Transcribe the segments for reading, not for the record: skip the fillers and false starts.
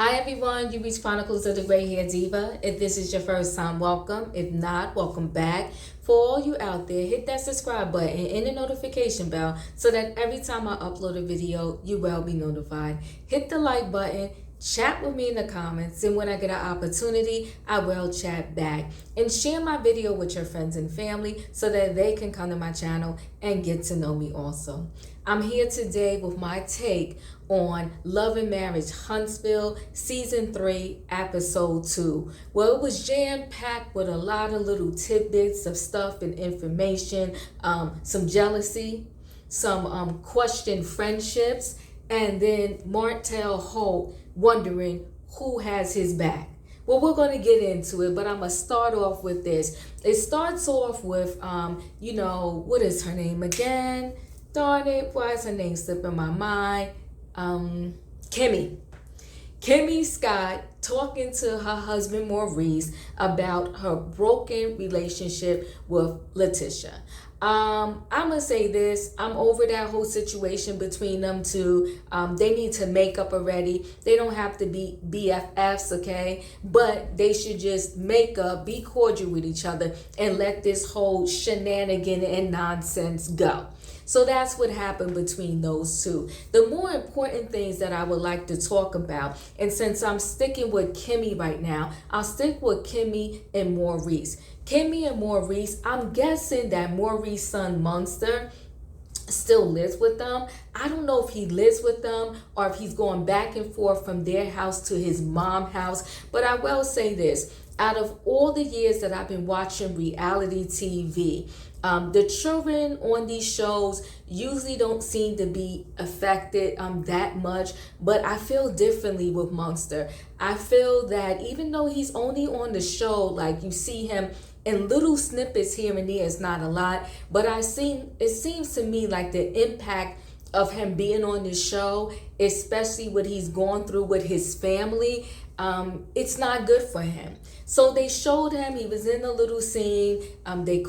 Hi everyone, you reached Chronicles of the Gray Hair Diva. If this is your first time, welcome. If not, welcome back. For all you out there, hit that subscribe button and the notification bell so that every time I upload a video, you will be notified. Hit the like button, chat with me in the comments, and when I get an opportunity, I will chat back. And share my video with your friends and family so that they can come to my channel and get to know me also. I'm here today with my take on Love and Marriage Huntsville Season 3, Episode 2. Well, it was jam-packed with a lot of little tidbits of stuff and information, some jealousy, some questioned friendships, and then Martell Holt wondering who has his back. Well, we're going to get into it, but I'm going to start off with this. It starts off with, what is her name again? Darn it, why is her name slipping my mind? Kimmy. Kimmy Scott talking to her husband Maurice about her broken relationship with Letitia. I'm gonna say this, I'm over that whole situation between them two. They need to make up already. They don't have to be BFFs, okay? But they should just make up, be cordial with each other, and let this whole shenanigan and nonsense go. So that's what happened between those two. The more important things that I would like to talk about, and since I'm sticking with Kimmy right now, I'll stick with Kimmy and Maurice. Kimmy and Maurice, I'm guessing that Maurice's son Munster still lives with them. I don't know if he lives with them or if he's going back and forth from their house to his mom's house. But I will say this, out of all the years that I've been watching reality TV, the children on these shows usually don't seem to be affected that much, but I feel differently with Munster. I feel that even though he's only on the show, like you see him in little snippets here and there, it's not a lot, but it seems to me like the impact of him being on this show, especially what he's gone through with his family, it's not good for him. So they showed him, he was in a little scene,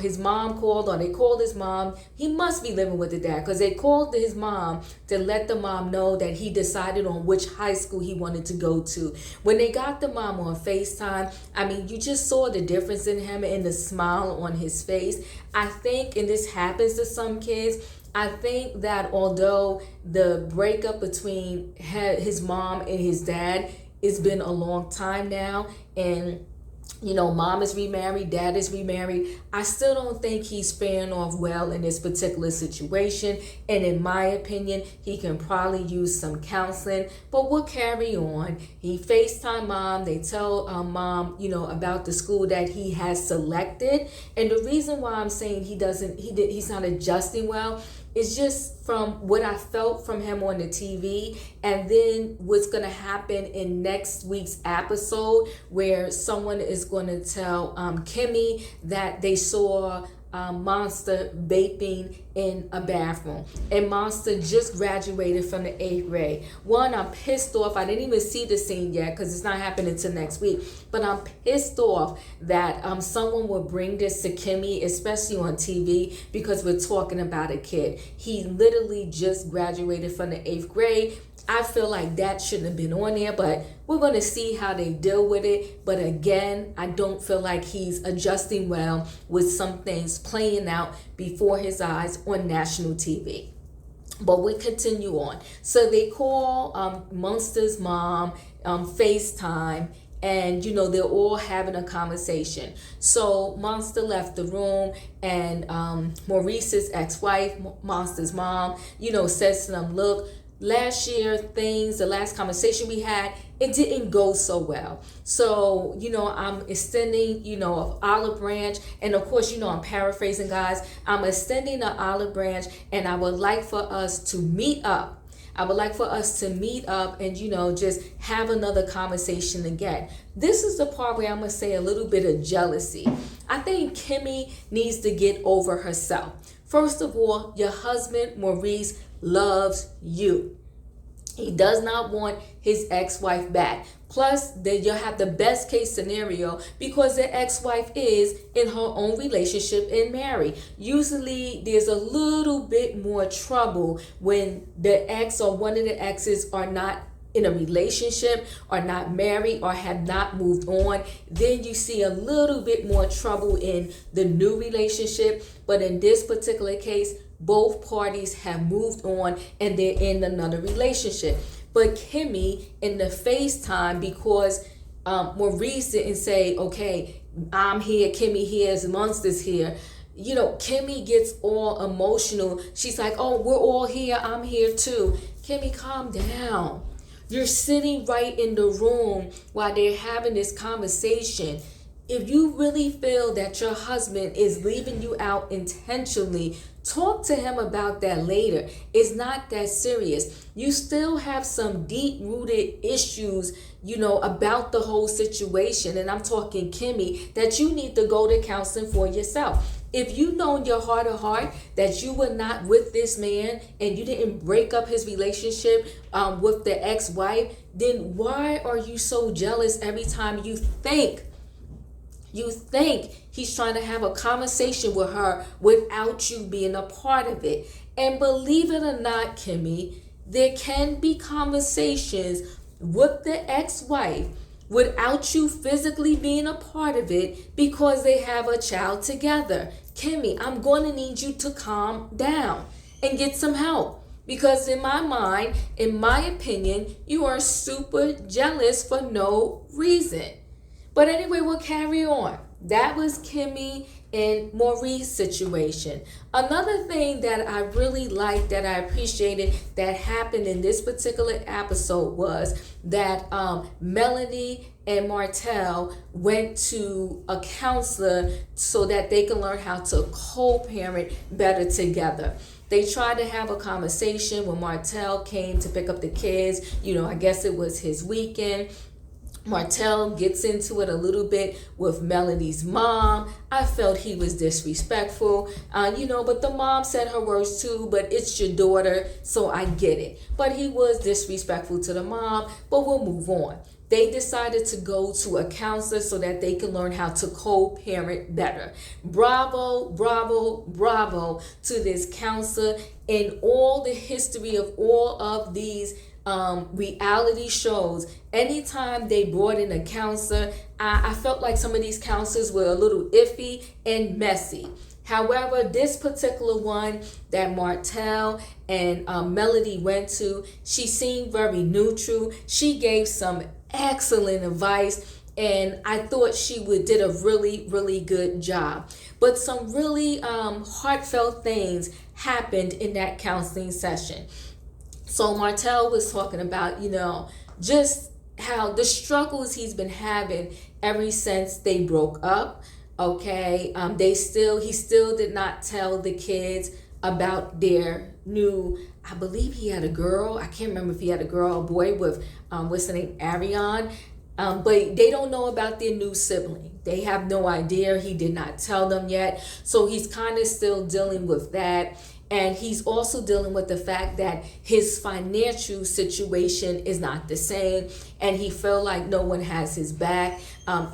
his mom called, or they called his mom. He must be living with the dad because they called his mom to let the mom know that he decided on which high school he wanted to go to. When they got the mom on FaceTime, I mean, you just saw the difference in him and the smile on his face. I think, and this happens to some kids, I think that although the breakup between his mom and his dad, it's been a long time now, and mom is remarried, dad is remarried, I still don't think he's faring off well in this particular situation. And in my opinion, he can probably use some counseling, but we'll carry on. He FaceTime mom, they tell mom, about the school that he has selected. And the reason why I'm saying he's not adjusting well, it's just from what I felt from him on the TV, and then what's going to happen in next week's episode where someone is going to tell Kimmy that they saw Monster vaping in a bathroom. And Monster just graduated from the 8th grade. One, I'm pissed off. I didn't even see the scene yet because it's not happening until next week. But I'm pissed off that someone will bring this to Kimmy, especially on TV, because we're talking about a kid. He literally just graduated from the 8th grade. I feel like that shouldn't have been on there, but we're going to see how they deal with it. But again, I don't feel like he's adjusting well with some things playing out before his eyes on national TV. But we continue on. So they call Munster's mom, FaceTime, and they're all having a conversation. So Monster left the room, and Maurice's ex-wife, Monster's mom, says to them, look, last year, the last conversation we had, it didn't go so well. So, I'm extending, an olive branch. And of course, I'm paraphrasing, guys. I'm extending an olive branch, and I would like for us to meet up. And, just have another conversation again. This is the part where I'm going to say a little bit of jealousy. I think Kimmy needs to get over herself. First of all, your husband, Maurice, loves you. He does not want his ex-wife back. Plus, then you'll have the best case scenario because the ex-wife is in her own relationship and married. Usually, there's a little bit more trouble when the ex or one of the exes are not in a relationship, are not married, or have not moved on, then you see a little bit more trouble in the new relationship. But in this particular case, both parties have moved on and they're in another relationship. But Kimmy, in the FaceTime, because Maurice didn't say, okay, I'm here, Kimmy here, Monster's here. You know, Kimmy gets all emotional. She's like, oh, we're all here. I'm here too. Kimmy, calm down. You're sitting right in the room while they're having this conversation. If you really feel that your husband is leaving you out intentionally, talk to him about that later. It's not that serious. You still have some deep-rooted issues, you know, about the whole situation. And I'm talking Kimmy, that you need to go to counseling for yourself. If you know in your heart of heart that you were not with this man and you didn't break up his relationship with the ex-wife, then why are you so jealous every time you think he's trying to have a conversation with her without you being a part of it? And believe it or not, Kimmy, there can be conversations with the ex-wife without you physically being a part of it because they have a child together. Kimmy, I'm going to need you to calm down and get some help. Because in my mind, in my opinion, you are super jealous for no reason. But anyway, we'll carry on. That was Kimmy and Maurice's situation. Another thing that I really liked, that I appreciated, that happened in this particular episode was that Melanie and Martell went to a counselor so that they can learn how to co-parent better together. They tried to have a conversation when Martell came to pick up the kids. You know, I guess it was his weekend. Martell gets into it a little bit with Melanie's mom. I felt he was disrespectful, but the mom said her words too, but it's your daughter, so I get it. But he was disrespectful to the mom, but we'll move on. They decided to go to a counselor so that they can learn how to co-parent better. Bravo, bravo, bravo to this counselor. In all the history of all of these reality shows, anytime they brought in a counselor, I felt like some of these counselors were a little iffy and messy. However, this particular one that Martell and Melody went to, she seemed very neutral. She gave some excellent advice, and I thought she did a really, really good job. But some really heartfelt things happened in that counseling session. So Martell was talking about, just how the struggles he's been having ever since they broke up. Okay, he still did not tell the kids about their new, I believe he had a girl. I can't remember if he had a girl or boy with, what's her name, Arionne. But they don't know about their new sibling. They have no idea. He did not tell them yet. So he's kind of still dealing with that. And he's also dealing with the fact that his financial situation is not the same. And he felt like no one has his back.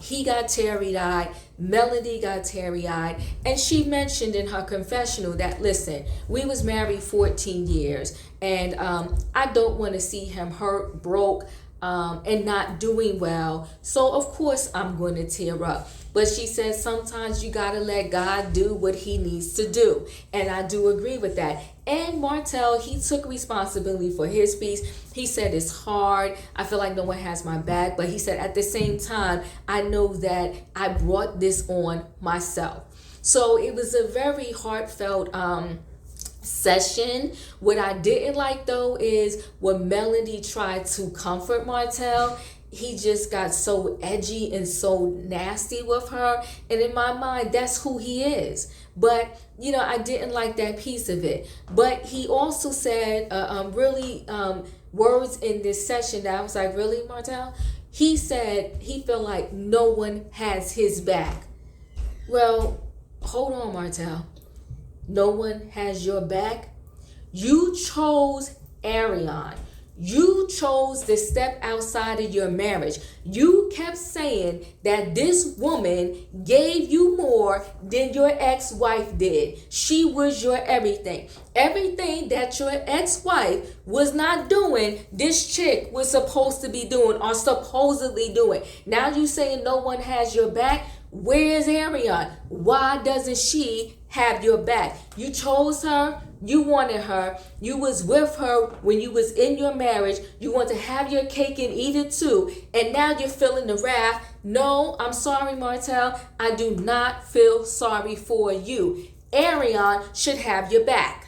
He got teary-eyed. Melody got teary-eyed. And she mentioned in her confessional that, listen, we was married 14 years. And I don't want to see him hurt, broke, and not doing well. So, of course, I'm going to tear up. But she said sometimes you got to let God do what he needs to do. And I do agree with that. And Martell, he took responsibility for his piece. He said it's hard. I feel like no one has my back. But he said at the same time, I know that I brought this on myself. So it was a very heartfelt session. What I didn't like though is when Melody tried to comfort Martell, he just got so edgy and so nasty with her. And in my mind, that's who he is. But, I didn't like that piece of it. But he also said really words in this session that I was like, really, Martell? He said he felt like no one has his back. Well, hold on, Martell. No one has your back? You chose Arionne. You chose to step outside of your marriage. You kept saying that this woman gave you more than your ex-wife did. She was your everything. Everything that your ex-wife was not doing, this chick was supposed to be doing or supposedly doing. Now you saying no one has your back? Where's Arionne? Why doesn't she have your back? You chose her. You wanted her. You was with her when you was in your marriage. You want to have your cake and eat it too. And now you're feeling the wrath. No, I'm sorry, Martell. I do not feel sorry for you. Arionne should have your back.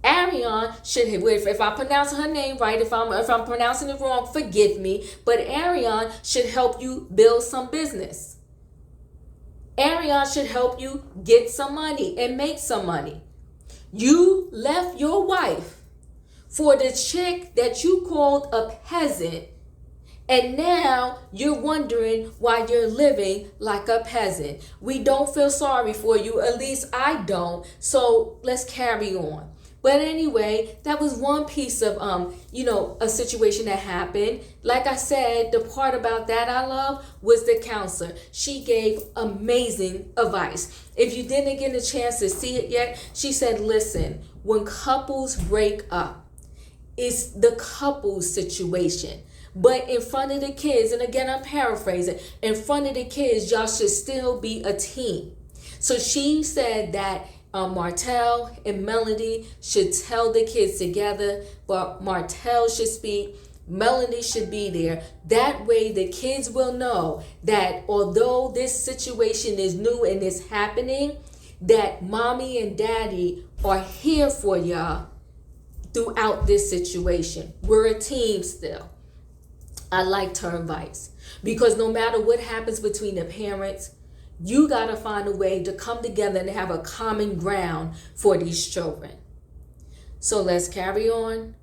Arionne should have, if I pronounce her name right, if I'm pronouncing it wrong, forgive me. But Arionne should help you build some business. Arionne should help you get some money and make some money. You left your wife for the chick that you called a peasant, and now you're wondering why you're living like a peasant. We don't feel sorry for you, at least I don't. So let's carry on. But anyway, that was one piece of, a situation that happened. Like I said, the part about that I love was the counselor. She gave amazing advice. If you didn't get a chance to see it yet, she said, listen, when couples break up, it's the couple's situation. But in front of the kids, and again, I'm paraphrasing, in front of the kids, y'all should still be a team. So she said that Martell and Melody should tell the kids together, but Martell should speak, Melody should be there. That way the kids will know that although this situation is new and it's happening, that mommy and daddy are here for y'all throughout this situation. We're a team still. I liked her advice because no matter what happens between the parents, you got to find a way to come together and have a common ground for these children. So let's carry on.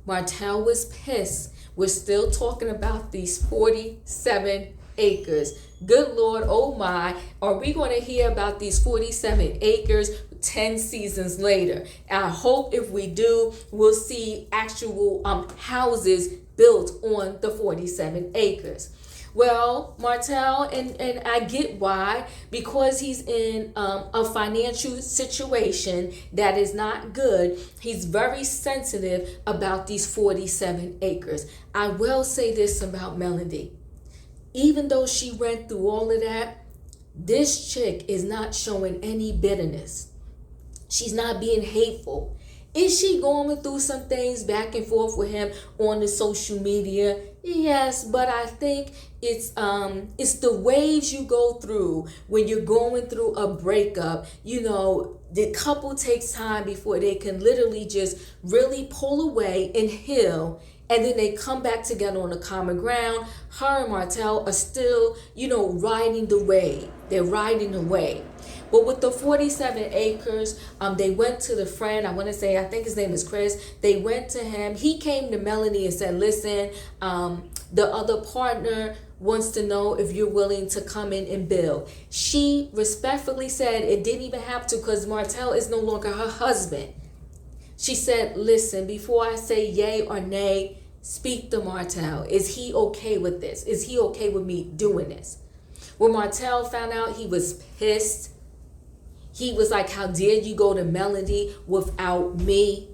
Martell was pissed. We're still talking about these 47 acres. Good Lord, oh my, are we going to hear about these 47 acres 10 seasons later? I hope if we do, we'll see actual houses built on the 47 acres. Well, Martell, and I get why, because he's in a financial situation that is not good. He's very sensitive about these 47 acres. I will say this about Melody. Even though she went through all of that, this chick is not showing any bitterness. She's not being hateful. Is she going through some things back and forth with him on the social media? Yes, but I think it's the waves you go through when you're going through a breakup. The couple takes time before they can literally just really pull away and heal. And then they come back together on a common ground. Her and Martell are still, riding the wave. They're riding the wave. But with the 47 acres, they went to the friend, I think his name is Chris. They went to him. He came to Melanie and said, listen, the other partner wants to know if you're willing to come in and build. She respectfully said it didn't even have to because Martell is no longer her husband. She said, listen, before I say yay or nay, speak to Martell. Is he okay with this? Is he okay with me doing this? When Martell found out, he was pissed. He was like, how dare you go to Melody without me?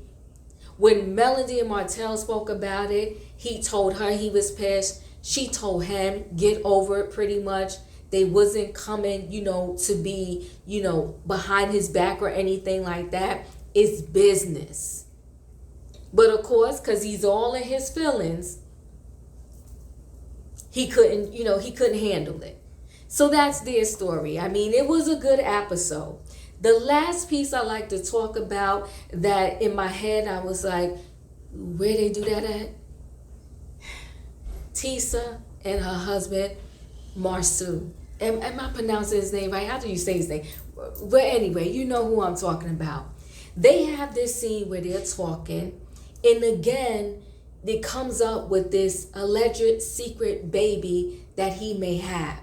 When Melody and Martell spoke about it, he told her he was pissed. She told him, get over it pretty much. They wasn't coming, to be, behind his back or anything like that. It's business. But of course, because he's all in his feelings, he couldn't handle it. So that's their story. I mean, it was a good episode. The last piece I like to talk about that in my head, I was like, where they do that at? Tisa and her husband, Marsu. Am I pronouncing his name right? How do you say his name? But anyway, you know who I'm talking about. They have this scene where they're talking, and again, it comes up with this alleged secret baby that he may have.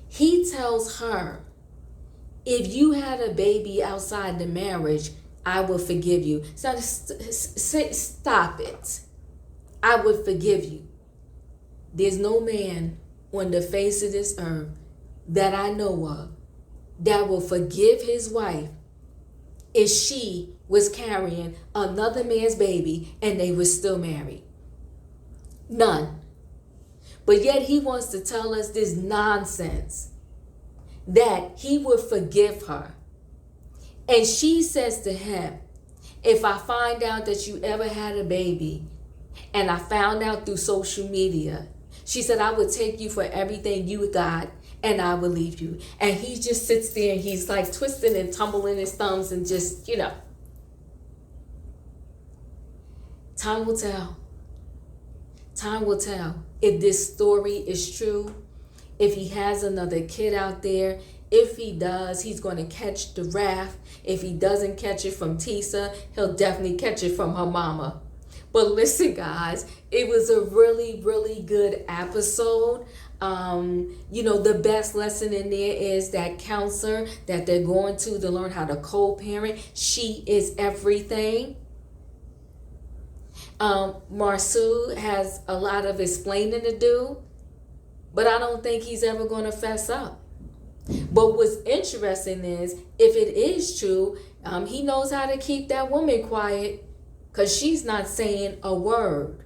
He tells her, if you had a baby outside the marriage, I will forgive you. So stop it. I would forgive you. There's no man on the face of this earth that I know of that will forgive his wife if she was carrying another man's baby and they were still married. None. But yet he wants to tell us this nonsense that he would forgive her. And she says to him, if I find out that you ever had a baby and I found out through social media, she said, I would take you for everything you got and I will leave you. And he just sits there and he's like twisting and tumbling his thumbs and just, time will tell. Time will tell if this story is true, if he has another kid out there. If he does, he's going to catch the wrath. If he doesn't catch it from Tisa, he'll definitely catch it from her mama. But listen, guys, it was a really, really good episode. The best lesson in there is that counselor that they're going to learn how to co-parent. She is everything. Marceau has a lot of explaining to do, but I don't think he's ever going to fess up. But what's interesting is, if it is true, he knows how to keep that woman quiet because she's not saying a word.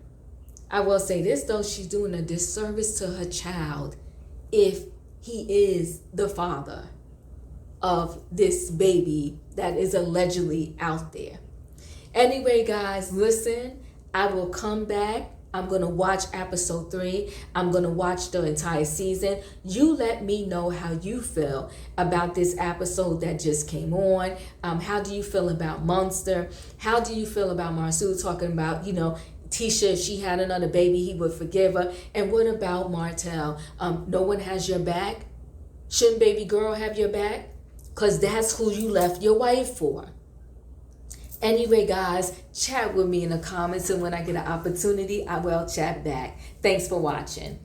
I will say this, though, she's doing a disservice to her child if he is the father of this baby that is allegedly out there. Anyway, guys, listen, I will come back. I'm going to watch episode 3. I'm going to watch the entire season. You let me know how you feel about this episode that just came on. How do you feel about Monster? How do you feel about Marceau talking about, Tisha, if she had another baby, he would forgive her. And what about Martell? No one has your back? Shouldn't baby girl have your back? Because that's who you left your wife for. Anyway, guys, chat with me in the comments, and when I get an opportunity, I will chat back. Thanks for watching.